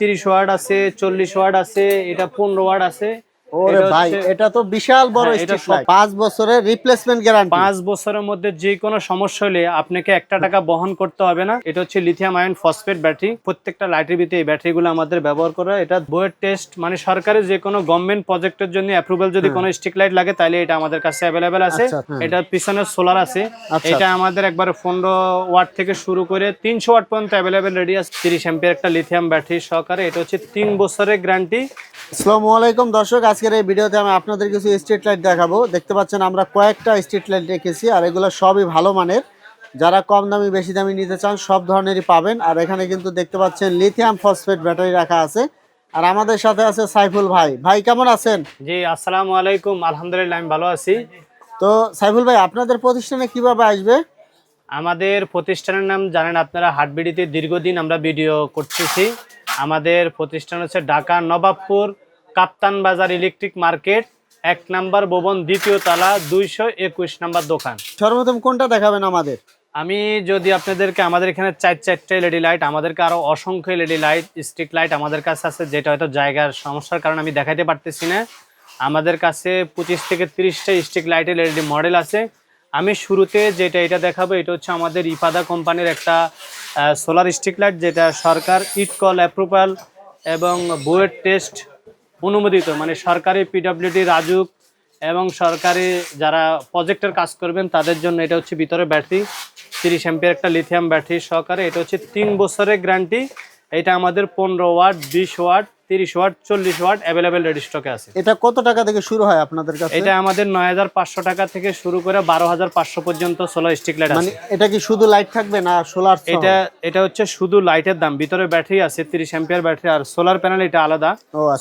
30 watt আছে, 40 watt আছে, এটা 15 ওয়াট আছে। ওরে ভাই, এটা তো বিশাল বড় হ্যাঁ, এটা স্ট্রিট লাইট। 5 বছরের রিপ্লেসমেন্ট গ্যারান্টি। 5 বছরের মধ্যে যে কোনো সমস্যা হলে আপনাকে 1 টাকা বহন করতে হবে না। এটা হচ্ছে লিথিয়াম আয়ন ফসফেট ব্যাটারি। প্রত্যেকটা লাইটের ভিতরে এই ব্যাটারিগুলো আমাদের ব্যবহার করা। এটা বোয়ের টেস্ট, মানে সরকারি যে কোনো গভর্নমেন্ট প্রজেক্টের জন্য অ্যাপ্রুভাল যদি কোনো স্ট্রিক লাইট লাগে তাহলে এটা আমাদের কাছে অ্যাভেলেবেল আছে। এটার পিছনে সোলার আছে। এটা আমাদের একবারে 15 ওয়াট থেকে শুরু করে 300 ওয়াট পর্যন্ত অ্যাভেলেবেল রেডি আছে। 30 অ্যাম্পিয়ার একটা লিথিয়াম ব্যাটারি সহকারে। এটা হচ্ছে 3 বছরের গ্যারান্টি। আসসালামু আলাইকুম দর্শক, আজকের এই ভিডিওতে আমি আপনাদের কিছু স্ট্রিট লাইট দেখাবো। দেখতে পাচ্ছেন আমরা কয়েকটা স্ট্রিট লাইট রেখেছি, আর এগুলো সবই ভালো মানের। যারা কম দামি বেশি দামি নিতে চান সব ধরনেরই পাবেন। আর এখানে কিন্তু দেখতে পাচ্ছেন লিথিয়াম ফসফেট ব্যাটারি রাখা আছে। আর আমাদের সাথে আছে সাইফুল ভাই। ভাই কেমন আছেন? জি আসসালামু আলাইকুম, আলহামদুলিল্লাহ আমি ভালো আছি। তো সাইফুল ভাই, আপনাদের প্রতিষ্ঠানে কিভাবে আসবে? আমাদের প্রতিষ্ঠানের নাম জানেন আপনারা, হাটবিডিতে দীর্ঘদিন আমরা ভিডিও করতেছি। আমাদের প্রতিষ্ঠান হচ্ছে ঢাকা নবাবপুর কাপ্তান বাজার ইলেকট্রিক মার্কেট, 1 নম্বর ভবন, 2য় তলা, 221 নম্বর দোকান। সর্বপ্রথম কোনটা দেখাবেন আমাদের? আমি যদি আপনাদেরকে, আমাদের এখানে 4টা এলইডি লাইট, আমাদেরকে আরো অসংখ্য এলইডি লাইট, স্ট্রিক লাইট আমাদের কাছে আছে, যেটা হয়তো জায়গার সমস্যার কারণে আমি দেখাইতে পারতেছি না। আমাদের কাছে 25 থেকে 30টা স্ট্রিক লাইটের এলইডি মডেল আছে। আমি শুরুতে এটা দেখাবো, এটা হচ্ছে আমাদের ইপাদা কোম্পানির একটা সোলার স্ট্রিক লাইট, যেটা সরকার ইটকল অ্যাপ্রুভাল এবং বুয়েট টেস্ট অনুমোদিত, মানে সরকারি পিডব্লিউডি রাজুক এবং সরকারি যারা প্রজেক্টের কাজ করবেন তাদের জন্য। এটা হচ্ছে ভিতরে ব্যাটারি 30 অ্যাম্পিয়ার একটা লিথিয়াম ব্যাটারি সহকারে। এটা হচ্ছে 3 বছরের গ্যারান্টি। এটা আমাদের 15 watt, 20 watt, 30 watt, 40 watt available ready স্টকে আছে। এটা কত টাকা থেকে শুরু হয় আপনাদের কাছে? এটা আমাদের 9500 টাকা থেকে শুরু করে 12500 পর্যন্ত সোলার স্ট্রিক লাইট আছে। মানে এটা কি শুধু লাইট থাকবে না সোলার? এটা হচ্ছে শুধু লাইটের দাম, ভিতরে ব্যাটারি আছে 30 অ্যাম্পিয়ার ব্যাটারি, আর সোলার প্যানেল এটা আলাদা।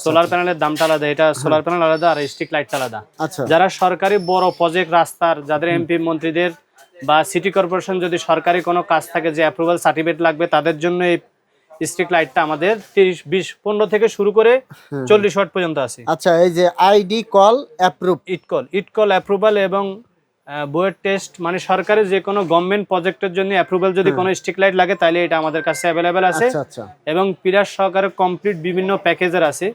সোলার প্যানেলের দামটা আলাদা, এটা সোলার প্যানেল আলাদা আর স্ট্রিক লাইটটা আলাদা। যারা সরকারি বড় প্রজেক্ট রাস্তার, যাদের এমপি মন্ত্রীদের বা সিটি কর্পোরেশন যদি সরকারি কোনো কাজ থাকে যে অ্যাপ্রুভাল সার্টিফিকেট লাগবে, তাদের জন্য এই স্ট্রিক লাইটটা আমাদের 30, 20, 15 থেকে শুরু করে 40 ওয়াট পর্যন্ত আছে। আচ্ছা, এই যে আইডি কল অ্যাপ্রুভ, ইটকল অ্যাপ্রুভাল এবং বুয়েট টেস্ট, মানে সরকারি যে কোনো গভর্নমেন্ট প্রজেক্টের জন্য অ্যাপ্রুভাল যদি কোনো স্ট্রিক লাইট লাগে তাহলে এটা আমাদের কাছে অ্যাভেলেবেল আছে। এবং পিলার সহকারে কমপ্লিট বিভিন্ন প্যাকেজের আছে।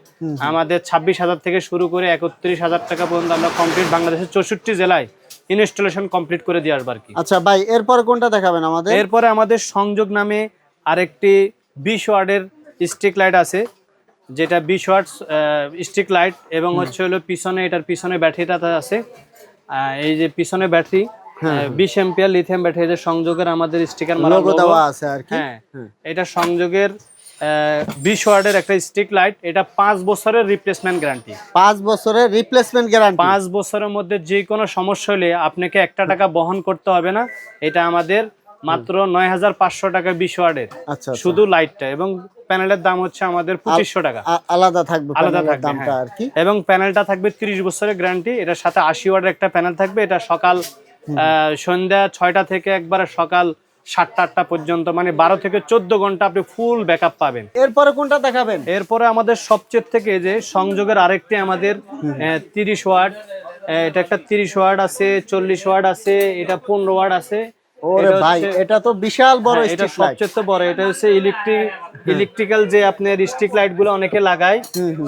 আমাদের 26,000 থেকে শুরু করে 31,000 টাকা পর্যন্ত আমরা কমপ্লিট বাংলাদেশের 64 জেলায় ইনস্টলেশন কমপ্লিট করে দিয়ে আসবো আর কি। আচ্ছা ভাই, এরপর কোনটা দেখাবেন আমাদের? এরপরে আমাদের সংযোগ নামে আরেকটি 20 ওয়াটের স্ট্রিক লাইট আছে, যেটা 20 ওয়াট স্ট্রিক লাইট এবং হচ্ছে হলো পিছনে, এটার পিছনে ব্যাটারিটা আছে। এই যে পিছনে ব্যাটারি 20 অ্যাম্পিয়ার লিথিয়াম ব্যাটারি, এর সংযোগের আমাদের স্টিকার মারা লোগো দেওয়া আছে আর কি। হ্যাঁ, এটা সংযোগের 20 ওয়াটের একটা স্ট্রিক লাইট। এটা 5 বছরের রিপ্লেসমেন্ট গ্যারান্টি। 5 বছরের রিপ্লেসমেন্ট গ্যারান্টি। 5 বছরের মধ্যে যে কোনো সমস্যা হলে আপনাকে 1 টাকা বহন করতে হবে না। এটা আমাদের মাত্র 9500 টাকা 20 ওয়াটের শুধু লাইটটা, এবং প্যানেলের দাম হচ্ছে আমাদের 2500 টাকা। আলাদা থাকবে দামটা আর কি। এবং প্যানেলটা থাকবে 30 বছরের গ্যারান্টি। এটার সাথে 80 ওয়াটের একটা প্যানেল থাকবে। এটা সকাল সন্ধ্যা 6টা থেকে একবারে সকাল 7টা 8টা পর্যন্ত, মানে 12 থেকে 14 ঘন্টা আপনি ফুল ব্যাকআপ পাবেন। এরপরে কোনটা দেখাবেন? এরপরে আমাদের সবচেয়ে থেকে যে সংযোগের আরেকটি আমাদের 30 ওয়াট, এটা একটা 30 ওয়াট আছে, 40 ওয়াট আছে, এটা 15 ওয়াট আছে। ওরে ভাই, এটা তো বিশাল বড় এটা স্ট্রিক লাইট। সবচেয়ে বড়। এটা হচ্ছে ইলেকট্রিক্যাল যে আপনার স্ট্রিক লাইট গুলো অনেকে লাগায়,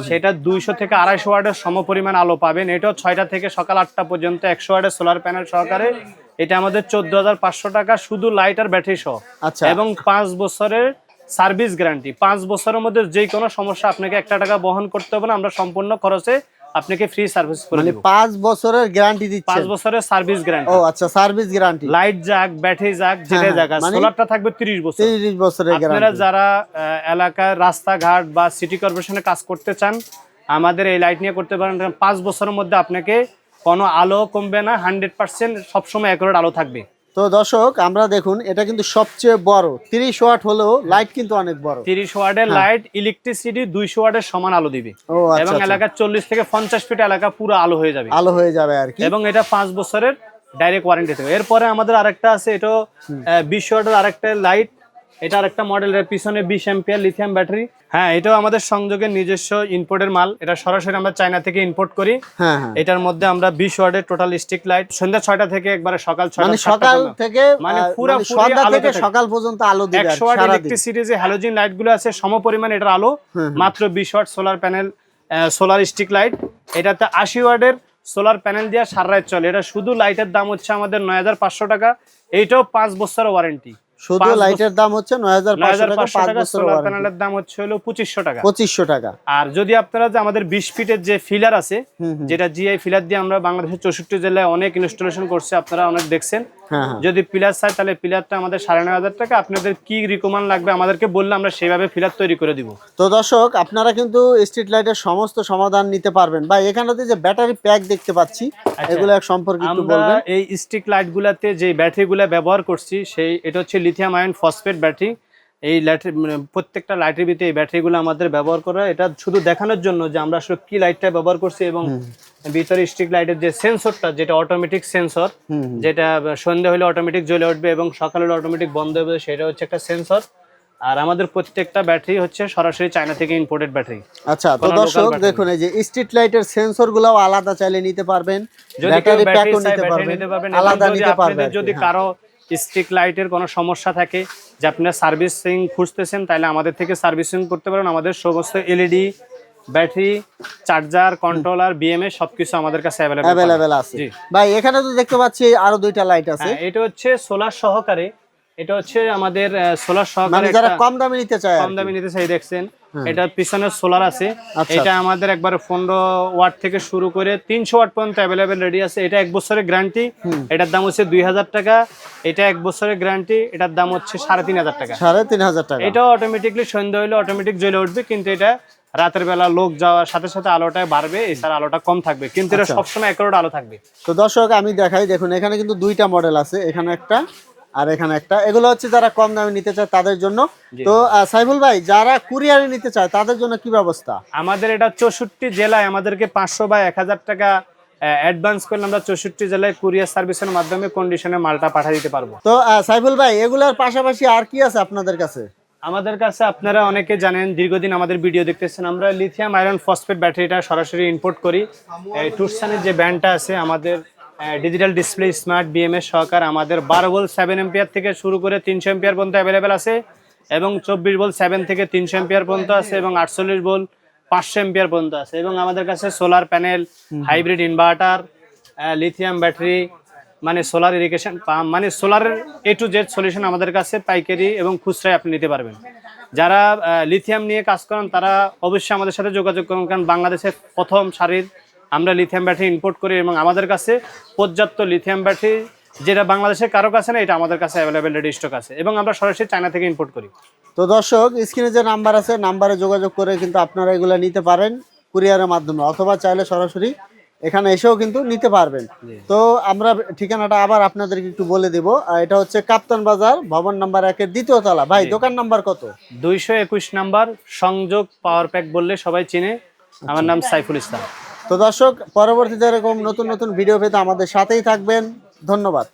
সেটা 200 থেকে 250 ওয়াটের সমপরিমাণ আলো পাবেন। এটাও 6টা থেকে সকাল 8টা পর্যন্ত 100 ওয়াটের সোলার প্যানেল সহকারে। এটা আমাদের 14,500 টাকা শুধু লাইট আর ব্যাটারি সহ। এবং 5 বছরের সার্ভিস গ্যারান্টি। 5 বছরের মধ্যে যে কোনো সমস্যা আপনাকে 1 টাকা বহন করতে হবে না, আমরা সম্পূর্ণ খরচে আপনাকে ফ্রি সার্ভিস করে দেব। 5 বছরের গ্যারান্টি দিচ্ছেন? 5 বছরের সার্ভিস গ্যারান্টি। ও আচ্ছা, সার্ভিস গ্যারান্টি। লাইট যাক, ব্যাটারি যাক, যেটা যাক, সোলারটা থাকবে 30 বছর। 30 বছরের গ্যারান্টি। আপনারা যারা এলাকার রাস্তাঘাট বা সিটি কর্পোরেশনে কাজ করতে চান, আমাদের এই লাইট নিয়ে করতে পারেন। 5 বছরের মধ্যে আপনাকে কোনো আলো কমবে না, 100% সবসময় অ্যাকুরেট আলো থাকবে। তো দর্শক, আমরা দেখুন, এটা কিন্তু সবচেয়ে বড় 30 ওয়াট হলেও লাইট কিন্তু অনেক বড়। 30 ওয়াটের লাইট, ইলেকট্রিসিটি 200 ওয়াটের সমান আলো দিবে। এবং এলাকার 40 থেকে 50 ফিট এলাকা পুরো আলো হয়ে যাবে আর কি। এবং এটা 5 বছরের ডাইরেক্ট ওয়ারেন্টি থাকবে। এরপরে আমাদের আরেকটা আছে, এটা 20 ওয়াটের আরেকটা লাইট। এটা আরেকটা মডেলের পিছনে 20 অ্যাম্পিয়ার লিথিয়াম ব্যাটারি। হ্যাঁ, এটাও আমাদের সংযোগের নিজস্ব ইম্পোর্টের মাল। এটা সরাসরি আমরা চায়না থেকে ইম্পোর্ট করি। হ্যাঁ হ্যাঁ, এটার মধ্যে আমরা 20 ওয়াটের টোটাল স্ট্রিক লাইট সন্ধ্যা 6টা থেকে একবারে সকাল 6টা মানে সকাল থেকে মানে পুরোপুরি সন্ধ্যা আলোতে থেকে থাকে। সকাল পর্যন্ত আলো দিবে 100 ওয়াট সারাদিন। ইলেকট্রিসিটি যে হ্যালোজেন লাইট গুলো আছে সমপরিমাণ এটার আলো, মাত্র 20 watt solar panel, solar stick light. এটাতে 80 ওয়াটের সোলার প্যানেল দিয়ে সারা রাত চলে। এটা শুধু লাইটের দাম হচ্ছে আমাদের 9500 টাকা। এইটাও 5 বছরের ওয়ারেন্টি। শুধু লাইটের দাম হচ্ছে 9500 টাকা, 5 বছর সোলার প্যানেলের দাম হচ্ছে হলো 2500 টাকা। 2500 টাকা। আর যদি আপনারা যে আমাদের 20 ফিটের যে ফিলার আছে, যেটা জিআই ফিলার দিয়ে আমরা বাংলাদেশের 64 জেলায় অনেক ইনস্টলেশন করছি, আপনারা অনেক দেখছেন। হ্যাঁ হ্যাঁ, যদি পিলার চাই তাহলে পিলারটা আমাদের 9500 টাকা। আপনাদের কি রিকমেন্ড লাগবে আমাদেরকে বললে আমরা সেভাবে ফিলার তৈরি করে দিব। তো দর্শক আপনারা কিন্তু স্ট্রিট লাইটের সমস্ত সমাধান নিতে পারবেন। ভাই এখানেতে যে ব্যাটারি প্যাক দেখতে পাচ্ছি, এগুলো এক সম্পর্কে একটু আমরা বলবেন। এই স্টিক লাইট গুলাতে যে ব্যাটারিগুলো ব্যবহার করছি, সেই এটা হচ্ছে লিথিয়াম আয়ন ফসফেট ব্যাটারি। এই প্রত্যেকটা লাইটের ভিতরে এই ব্যাটারিগুলো আমাদের ব্যবহার করা। এটা শুধু দেখানোর জন্য যে আমরা আসলে কি লাইটটা ব্যবহার করছি, এবং ভিতরে স্ট্রিক লাইটের যে সেন্সরটা, যেটা অটোমেটিক সেন্সর, যেটা সন্ধ্যা হলে অটোমেটিক জ্বলে উঠবে এবং সকালে হলে অটোমেটিক বন্ধ হবে, সেটা হচ্ছে একটা সেন্সর। আর আমাদের প্রত্যেকটা ব্যাটারি হচ্ছে সরাসরি চায়না থেকে ইম্পোর্টেড ব্যাটারি। আচ্ছা, তো দর্শক দেখুন এই যে স্ট্রিট লাইটের সেন্সর গুলাও আলাদা চাইলে নিতে পারবেন, যদি ব্যাটারি প্যাকও নিতে নিতে পারবেন, এবং আলাদা যদি নিতে পারবেন। আপনাদের যদি কারো স্ট্রিক লাইটের কোনো সমস্যা থাকে, যে আপনারা সার্ভিসিং খুঁজতেছেন, তাহলে আমাদের থেকে সার্ভিসিং করতে পারেন। আমাদের সমস্ত LED, battery, charger, controller, BMS সবকিছু আমাদের কাছে অ্যাভেলেবেল আছে। ভাই এখানে তো দেখতে পাচ্ছি আরো দুইটা লাইট আছে। হ্যাঁ, এটা হচ্ছে সোলার সহকারে। এটা হচ্ছে আমাদের সোলার সহকারে, মানে যারা কম দামে নিতে চায়, কম দামে নিতে চাই, দেখছেন এটা পিছনে সোলার আছে। আচ্ছা, এটা আমাদের একবারে 15 ওয়াট থেকে শুরু করে 300 ওয়াট পর্যন্ত অ্যাভেলেবেল রেডি আছে। এটা 1 বছরের গ্যারান্টি। এটার দাম হচ্ছে 2000 টাকা। এটা 1 বছরের গ্যারান্টি, এটার দাম হচ্ছে 3500 টাকা। 3500 টাকা। এটা অটোমেটিকলি সন্ধ্যা হলে অটোমেটিক জ্বলে উঠবে, কিন্তু এটা রাতের বেলা লোক যাওয়ার সাথে সাথে আলোটা বাড়বে, এছাড়া আলোটা কম থাকবে, কিন্তু এটা সবসময় একরোড আলো থাকবে। তো দর্শক আমি দেখাই, দেখুন এখানে কিন্তু দুইটা মডেল আছে, এখানে একটা আর এখানে একটা। এগুলো হচ্ছে যারা কম দামে নিতে চায় তাদের জন্য। তো সাইফুল ভাই, যারা কুরিয়ারে নিতে চায় তাদের জন্য কি ব্যবস্থা? আমাদের এটা 64 জেলায় আমাদেরকে 500 বা 1000 টাকা অ্যাডভান্স করলে আমরা 64 জেলায় কুরিয়ার সার্ভিসের মাধ্যমে কন্ডিশনে মালটা পাঠিয়ে দিতে পারবো। তো সাইফুল ভাই, এগুলোর পাশাপাশি আর কি আছে আপনাদের কাছে? আমাদের কাছে আপনারা অনেকে জানেন, দীর্ঘদিন আমাদের ভিডিও দেখতেছেন, আমরা লিথিয়াম আয়রন ফসফেট ব্যাটারিটা সরাসরি ইম্পোর্ট করি। টুরসানের যে ব্যান্ডটা আছে আমাদের, ডিজিটাল ডিসপ্লে, স্মার্ট বিএমএস সহকার, আমাদের 12 ভোল্ট 7 এম্পিয়ার থেকে শুরু করে 300 এম্পিয়ার পর্যন্ত অ্যাভেলেবেল আছে, এবং 24 ভোল্ট 7 থেকে 300 এম্পিয়ার পর্যন্ত আছে, এবং 48 ভোল্ট 500 এম্পিয়ার পর্যন্ত আছে। এবং আমাদের কাছে solar panel, hybrid inverter, lithium battery, মানে সোলার ইরিগেশন পাম্প, মানে সোলারের A to Z সলিউশন আমাদের কাছে পাইকারি এবং খুচরায় আপনি নিতে পারবেন। যারা লিথিয়াম নিয়ে কাজ করেন তারা অবশ্যই আমাদের সাথে যোগাযোগ করুন, কারণ বাংলাদেশের প্রথম সারির আমরা লিথিয়াম ব্যাটারি ইম্পোর্ট করি, এবং আমাদের কাছে পর্যাপ্ত লিথিয়াম ব্যাটারি যেটা বাংলাদেশের কারো কাছে না, এটা আমাদের কাছে অ্যাভেলেবেল রেডি স্টক আছে, এবং আমরা সরাসরি চায়না থেকে ইম্পোর্ট করি। তো দর্শক স্ক্রিনে যে নাম্বার আছে, নাম্বারে যোগাযোগ করে কিন্তু আপনারা এগুলো নিতে পারেন কুরিয়ারের মাধ্যমে, অথবা চাইলে সরাসরি এখানে এসেও কিন্তু নিতে পারবেন। তো আমরা ঠিকানাটা আবার আপনাদেরকে একটু বলে দেব। এটা হচ্ছে কাপ্তান বাজার ভবন নাম্বার 1-এর দ্বিতীয় তলা। ভাই দোকান নাম্বার কত? 221 নাম্বার, সংযোগ পাওয়ার প্যাক বললে সবাই চিনে। আমার নাম সাইফুল ইসলাম। তো দর্শক, পরবর্তীতে এরকম নতুন নতুন ভিডিও পেতে আমাদের সাথেই থাকবেন। ধন্যবাদ।